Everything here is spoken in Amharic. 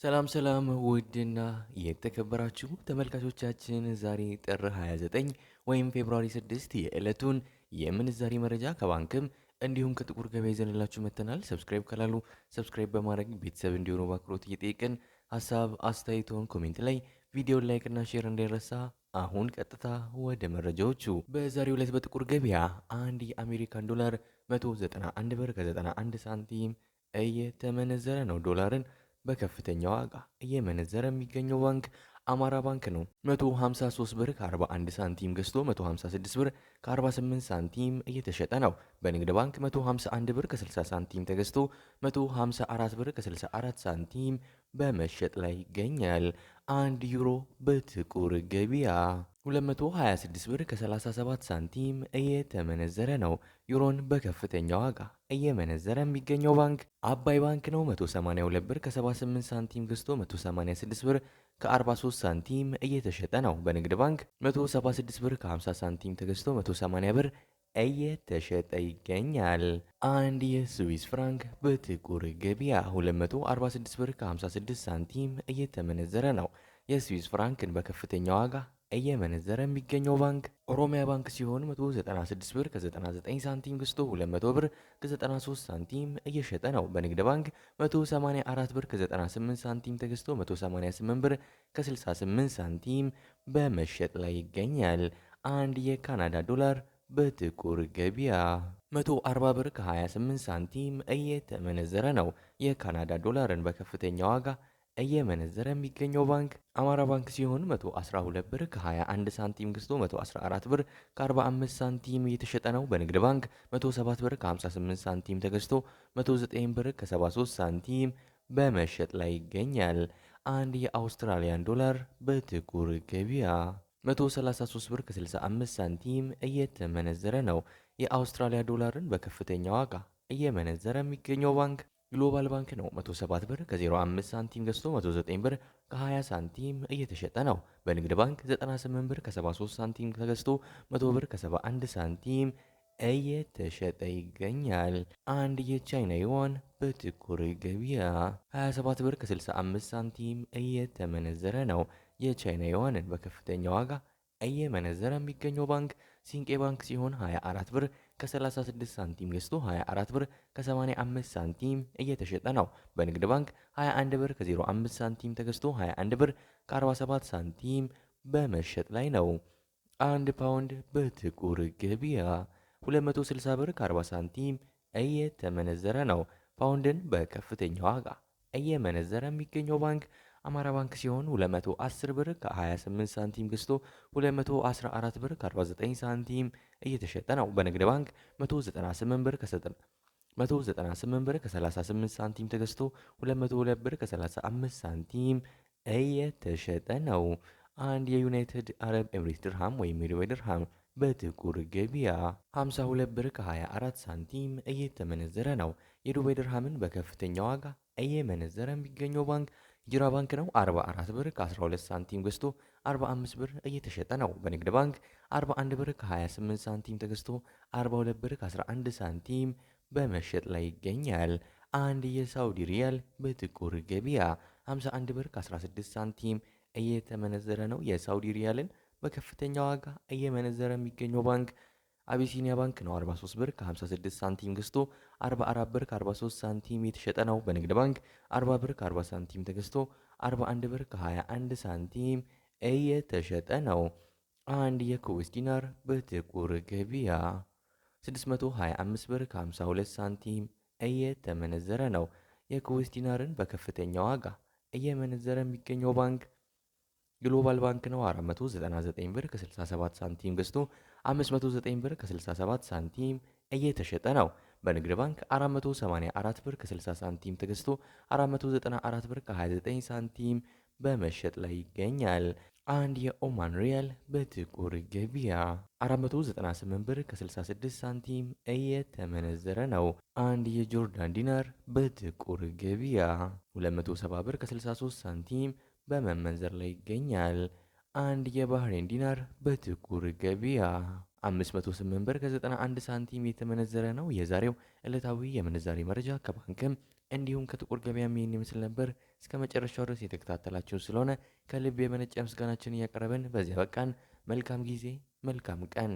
ሰላም ሰላም ውድና የተከበራችሁ ተመልካቾቻችን ዛሬ ጥር 29 ወይም ፌብሩዋሪ 6 የዕለቱን የምንዛሬ መረጃ ከባንክም እንዲሁም ከጥቁር ገበያ ይዘንላችሁ መጥተናል። ሰብስክራይብ ካላሉ ሰብስክራይብ በማድረግ ቤተሰብ እንዲሆኑ በአክብሮት እየጠየቅን ሀሳብ አስተያየቶን ኮሜንት ላይ ቪዲዮን ላይክና ሼር እንዳይረሳ። አሁን ቀጥታ ወደ መረጃዎቹ። በዛሬው ዕለት በጥቁር ገበያ አንድ የአሜሪካን ዶላር 191 ብር ከ91 ሳንቲም እየተመነዘረ ነው። ዶላርን በከፍተኛ ዋጋ እየመነዘረ የሚገኘው ባንክ አማራ ባንክ ነው። 153 ብር ከ41 ሳንቲም ገዝቶ 156 ብር ከ48 ሳንቲም እየተሸጠ ነው። በንግድ ባንክ 151 ብር ከ60 ሳንቲም ተገዝቶ 154 ብር ከ64 ሳንቲም በመሸጥ ላይ ይገኛል። 1 ዩሮ በጥቁር ገበያ 226 ብር ከ37 ሳንቲም እየተመነዘረ ነው። ዩሮን በከፍተኛ ዋጋ እየመነዘረ የሚገኘው ባንክ አባይ ባንክ ነው። 182 ብር ከ78 ሳንቲም ገዝቶ 186 ብር ከ43 ሳንቲም እየተሸጠ ነው። በንግድ ባንክ 176 ብር ከ50 ሳንቲም ተገዝቶ 180 ብር እየተሸጠ ይገኛል። አንድ የስዊስ ፍራንክ በጥቁር ገበያ 246 ብር ከ56 ሳንቲም እየተመነዘረ ነው። የስዊስ ፍራንክን በከፍተኛ ዋጋ እየመነዘረ የሚገኘው ባንክ ኦሮሚያ ባንክ ሲሆን 196 ብር ከ99 ሳንቲም ገዝቶ 200 ብር ከ93 ሳንቲም እየሸጠ ነው። በንግድ ባንክ 184 ብር ከ98 ሳንቲም ተገዝቶ 188 ብር ከ68 ሳንቲም በመሸጥ ላይ ይገኛል። አንድ የካናዳ ዶላር በጥቁር ገበያ 140 ብር ከ28 ሳንቲም እየተመነዘረ ነው። የካናዳ ዶላርን በከፍተኛ ዋጋ እየመነዘረ የሚገኘው ባንክ አማራ ባንክ ሲሆን 112 ብር ከ21 ሳንቲም ገዝቶ 114 ብር ከ45 ሳንቲም እየተሸጠ ነው። በንግድ ባንክ 107 ብር ከ58 ሳንቲም ተገዝቶ 109 ብር ከ73 ሳንቲም በመሸጥ ላይ ይገኛል። አንድ የአውስትራሊያን ዶላር በጥቁር ገበያ 133 ብር ከ65 ሳንቲም እየተመነዘረ ነው። የአውስትራሊያ ዶላርን በከፍተኛ ዋጋ እየመነዘረ የሚገኘው ባንክ ግሎባል ባንክ ነው። 107 ብር ከ05 ሳንቲም ገዝቶ 109 ብር ከ20 ሳንቲም እየተሸጠ ነው። በንግድ ባንክ 98 ብር ከ73 ሳንቲም ተገዝቶ 100 ብር ከ71 ሳንቲም እየተሸጠ ይገኛል። አንድ የቻይና ዩዋን በጥቁር ገበያ 27 ብር ከ65 ሳንቲም እየተመነዘረ ነው። የቻይና ዩዋንን በከፍተኛ ዋጋ እየመነዘረ የሚገኘው ባንክ ሲንቄ ባንክ ሲሆን 24 ብር ከ36 ሳንቲም ገዝቶ 24 ብር ከ85 ሳንቲም እየተሸጠ ነው። በንግድ ባንክ 21 ብር ከ05 ሳንቲም ተገዝቶ 21 ብር ከ47 ሳንቲም በመሸጥ ላይ ነው። አንድ ፓውንድ በጥቁር ገበያ 260 ብር ከ40 ሳንቲም እየተመነዘረ ነው። ፓውንድን በከፍተኛ ዋጋ እየመነዘረ የሚገኘው ባንክ አማራ ባንክ ሲሆን 210 ብር ከ28 ሳንቲም ገዝቶ 214 ብር ከ49 ሳንቲም እየተሸጠ ነው። በንግድ ባንክ 198 ብር ከ38 ሳንቲም ተገዝቶ 202 ብር ከ35 ሳንቲም እየተሸጠ ነው። አንድ የዩናይትድ አረብ ኤምሬት ድርሃም ወይም የዱባይ ድርሃም በጥቁር ገበያ 52 ብር ከ24 ሳንቲም እየተመነዘረ ነው። የዱባይ ድርሃምን በከፍተኛ ዋጋ እየመነዘረ የሚገኘው ባንክ ሂጅራ ባንክ ነው። 44 ብር ከ12 ሳንቲም ገዝቶ 45 ብር እየተሸጠ ነው። በንግድ ባንክ 41 ብር ከ28 ሳንቲም ተገዝቶ 42 ብር ከ11 ሳንቲም በመሸጥ ላይ ይገኛል። አንድ የሳውዲ ሪያል በጥቁር ገበያ 51 ብር ከ16 ሳንቲም እየተመነዘረ ነው። የሳውዲ ሪያልን በከፍተኛ ዋጋ እየመነዘረ የሚገኘው ባንክ አቢሲኒያ ባንክ ነው። 43 ብር ከ56 ሳንቲም ገዝቶ 44 ብር ከ43 ሳንቲም የተሸጠ ነው። በንግድ ባንክ 40 ብር ከ40 ሳንቲም ተገዝቶ 41 ብር ከ21 ሳንቲም እየተሸጠ ነው። አንድ የኩዌስ ዲናር በጥቁር ገበያ 625 ብር ከ52 ሳንቲም እየተመነዘረ ነው። የኩዌስ ዲናርን በከፍተኛ ዋጋ እየመነዘረ የሚገኘው ባንክ ግሎባል ባንክ ነው። 499 ብር ከ67 ሳንቲም ገዝቶ 509 ብር ከ67 ሳንቲም እየተሸጠ ነው። በንግድ ባንክ 484 ብር ከ60 ሳንቲም ተገዝቶ 494 ብር ከ29 ሳንቲም በመሸጥ ላይ ይገኛል። አንድ የኦማን ሪያል በጥቁር ገበያ 498 ብር ከ66 ሳንቲም እየተመነዘረ ነው። አንድ የጆርዳን ዲናር በጥቁር ገበያ 270 ብር ከ63 ሳንቲም በመመንዘር ላይ ይገኛል። አንድ የባህሬን ዲናር በጥቁር ገበያ 508 ብር ከ91 ሳንቲም የተመነዘረ ነው። የዛሬው ዕለታዊ የምንዛሬ መረጃ ከባንክም እንዲሁም ከጥቁር ገበያም ይህን ይመስል ነበር። እስከ መጨረሻው ድረስ የተከታተላችሁን ስለሆነ ከልብ የመነጨ ምስጋናችን እያቀረብን በዚያ በቃን። መልካም ጊዜ፣ መልካም ቀን